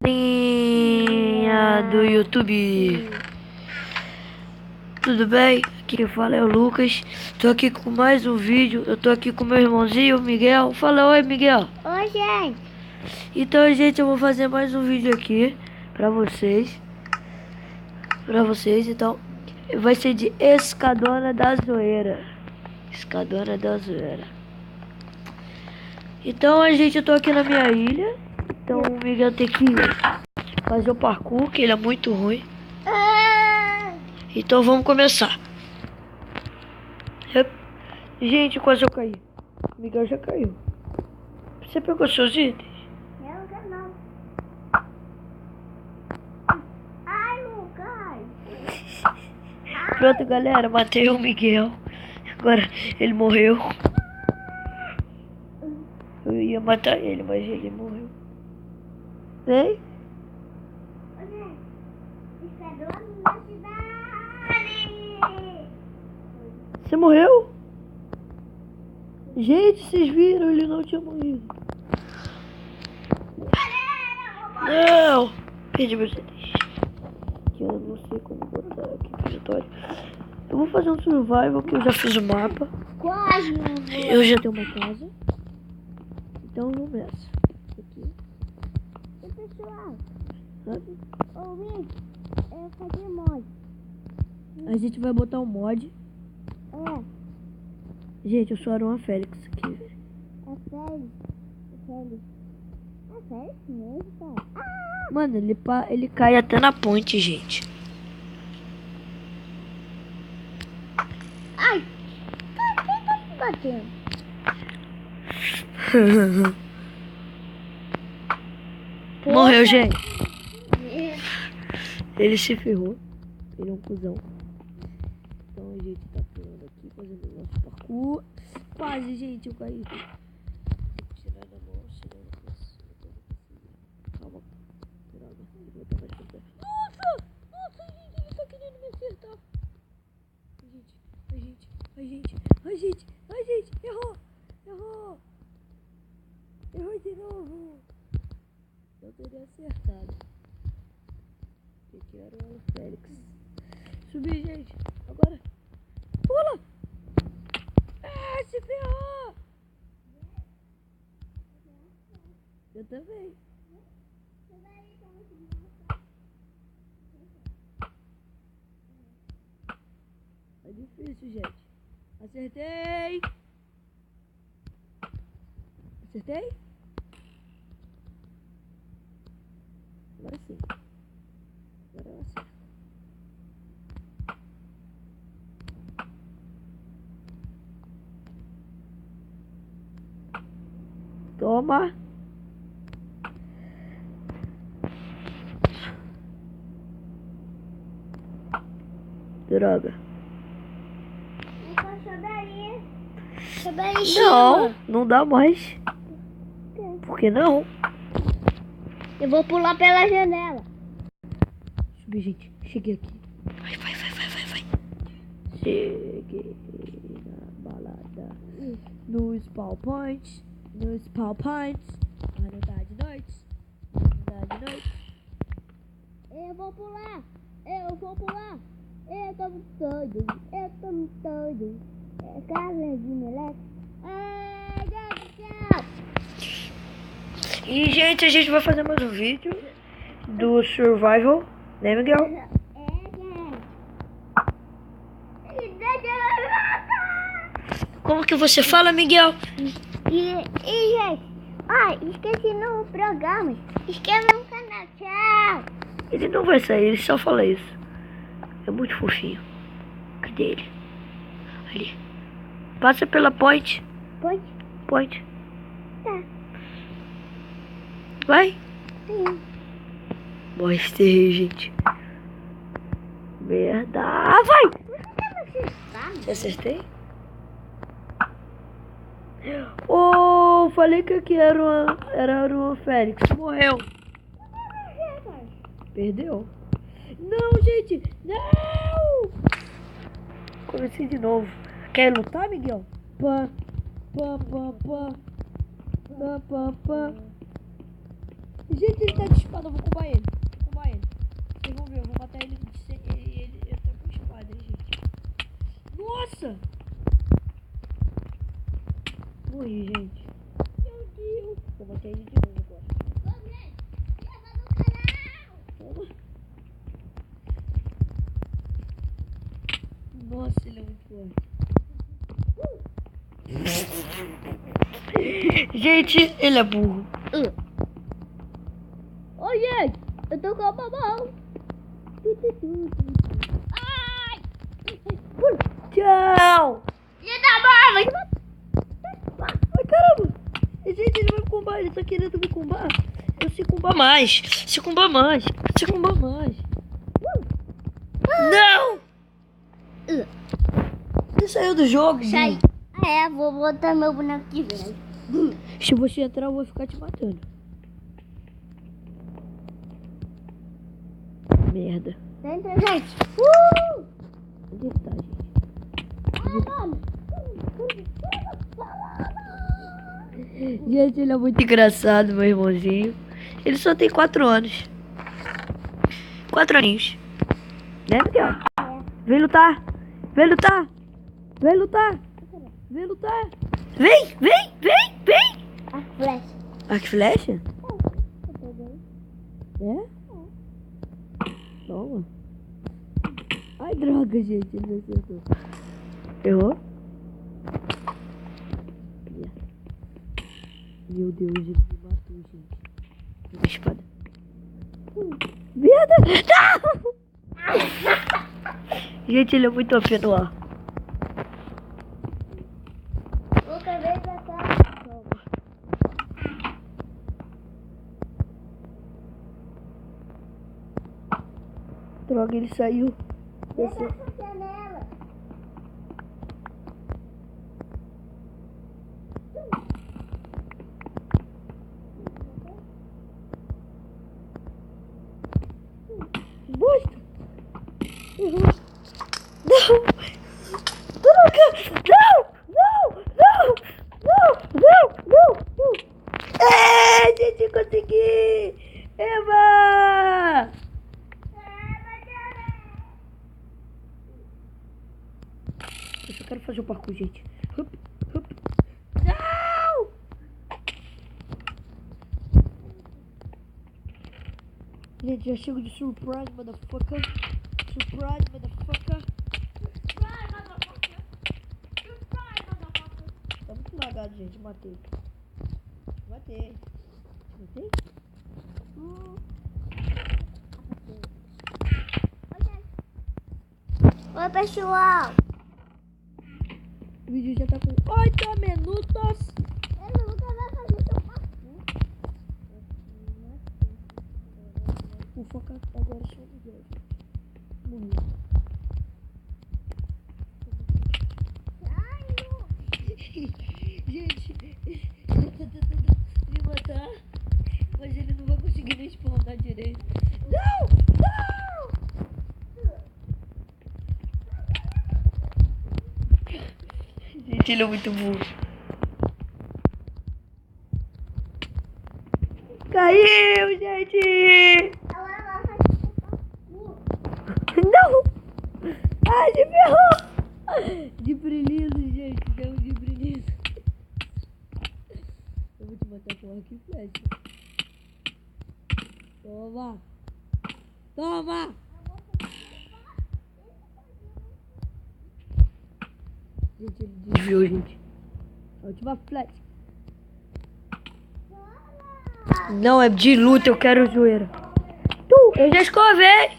Galerinha do YouTube, tudo bem? Aqui quem fala é o Lucas. Tô aqui com mais um vídeo. Eu tô aqui com meu irmãozinho, o Miguel. Fala oi, Miguel. Oi, gente. Então, gente, eu vou fazer mais um vídeo aqui pra vocês. Então, vai ser de Escadona da Zoeira. Escadona da Zoeira. Então, eu tô aqui na minha ilha. Então, o Miguel tem que fazer o parkour, que ele é muito ruim. Então vamos começar. Gente, quase eu caí. O Miguel já caiu. Você pegou seus itens? Eu já não. Ai, Lucas. Pronto, galera. Matei o Miguel. Agora ele morreu. Eu ia matar ele, mas ele morreu. Vem. Você morreu? Gente, vocês viram? Ele não tinha morrido. Não! Perdi meus itens. Que eu não sei como botar aqui no escritório. Eu vou fazer um survival, que eu já fiz o mapa. Quase. Eu já tenho uma casa. Então vamos nessa. Aqui. E pessoal, Sabe? ouvi, eu fazer mod. A gente vai botar um mod. É Gente, eu sou Aron Félix aqui. sério. É sério mesmo, cara? Mano, ele cai até na ponte, gente. Ai, quem tá se batendo? Morreu, gente. Ele se ferrou. Ele é um cuzão. Então a gente tá pulando aqui, fazendo o nosso parkour. Quase, gente, eu caí. Tirar da mão, tirar da mão. Calma. Droga. Vou botar mais pra trás. Nossa, gente, ele tá querendo me acertar. Ai, gente. Errou. Errou de novo. Eu teria acertado. Eu quero o Félix. Subi, gente. Agora. Pula! Ah, se ferrou! Eu também. É difícil, gente. Acertei! Agora sim. Agora eu acerto. Toma! Droga. Sobe aí. Não dá mais. Por que não? Eu vou pular pela janela. Subi, gente. Cheguei aqui. Vai. Cheguei na balada. No spawn point. Ainda tá de noite. Eu vou pular. Eu tô muito doido. É casa de meleque. Ai, Deus do céu. E, gente, a gente vai fazer mais um vídeo do survival, né, Miguel? Gente. Como que você fala, Miguel? E gente, esqueci no programa. Inscreva no canal, tchau. Ele não vai sair, ele só fala isso. É muito fofinho. Cadê ele? Ali. Passa pela point. Pode? Tá. Vai. Sim. Mostrei, gente. Merda. Ah, vai! Você acertei? Oh, falei que aqui era o Félix. Morreu. Perdeu? Não, gente. Não! Comecei de novo. Quer lutar, Miguel? Pá. Gente, ele tá de espada, eu vou combar ele. Vocês vão ver, eu vou matar ele sem ele tá com espada, hein, gente. Nossa! Morri, gente. Meu Deus. Vou matar ele de novo agora. Toma. Nossa, ele é muito forte. Gente, ele é burro. Ô, gente, eu tô com a mão. Ai! Tchau! E tá bom, mas... Ai, caramba! Gente, ele vai me combar, ele tá querendo me combar. Eu sei combar mais. Não! Você saiu do jogo? Sai. Vou botar meu boneco de velho. Se você entrar, eu vou ficar te matando. Merda. Entra, gente. Onde ele tá, gente? Mano. Gente, ele é muito engraçado, meu irmãozinho. Ele só tem 4 anos. 4 aninhos. Né, Miguel? Vem lutar. Vem. A flecha. Arco e flecha? É? Toma. Ai, droga, gente. Ele não acertou. Errou? Meu Deus, ele me matou, gente. Uma espada. Merda! Não! Gente, ele é muito OP no ar. Vou caber pra cá. Droga, ele saiu. Desce essa janela. Bosta! Errou. Não! Droga! Não! Gente, consegui! Eva! Eu só quero fazer o parkour, gente. Não! Gente, já chego de surprise, motherfucker. Tá muito lagado, gente. Matei. Oi, pessoal. O vídeo já tá com 8 minutos. Ele nunca vai fazer seu parkour. Vou focar agora só no Miguel. Morri. Ai, não. Gente, ele tá tentando me matar, mas ele não vai conseguir nem spawnar direito. Não! Gente, ele é muito burro. Caiu, gente! Ela vai fazer seu parkour. Não! Ai, de ferrou! De brilhizo, gente. Deu de brilhizo. Eu vou te matar com arco e flecha. Toma! Gente, ele desviou, gente. A última flecha. Não, é de luta, eu quero zoeira. Eu já escovei.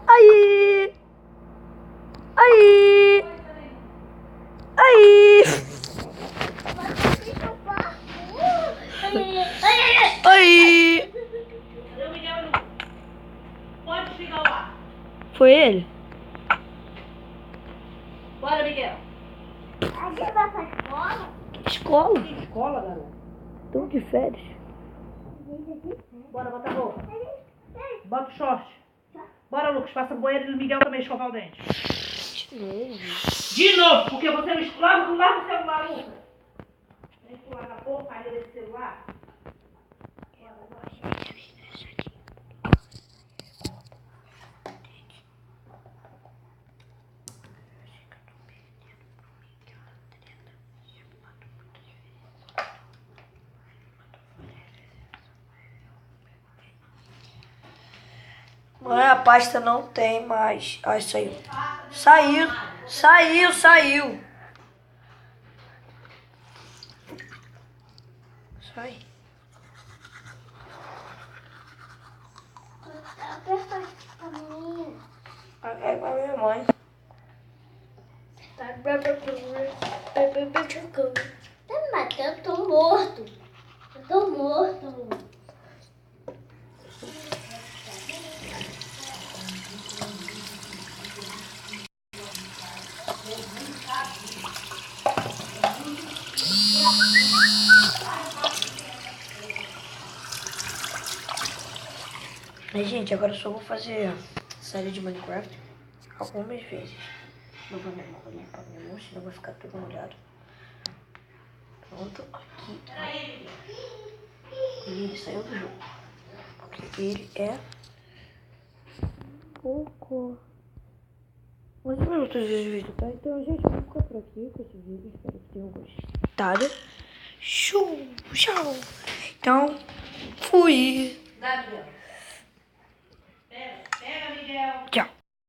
Aí. Pode chegar lá. Foi ele? Bora, Miguel. A gente vai pra escola? Escola? Que escola, garoto? Tô de férias. Bora, bota a roupa. Bota o short. Bora, Lucas. Passa no banheiro e o Miguel também escovar o dente. De novo, porque você não esclava do lado do celular, Lucas. Mãe, a pasta não tem mais. Ai, saiu. Saiu. Saiu. Sai. Aperta pra mim. É pra minha mãe. Mas eu tô morto. Eu tô morto. Mas, gente, agora eu só vou fazer série de Minecraft algumas vezes. Não vou limpar minha mão, senão vai ficar tudo molhado. Pronto, aqui. E ele saiu do jogo. Porque ele é cocô. Mas eu não tô vídeo, tá? Então, gente, eu vou ficar por aqui com esse vídeo. Espero que tenham gostado. Tchau. Então, fui.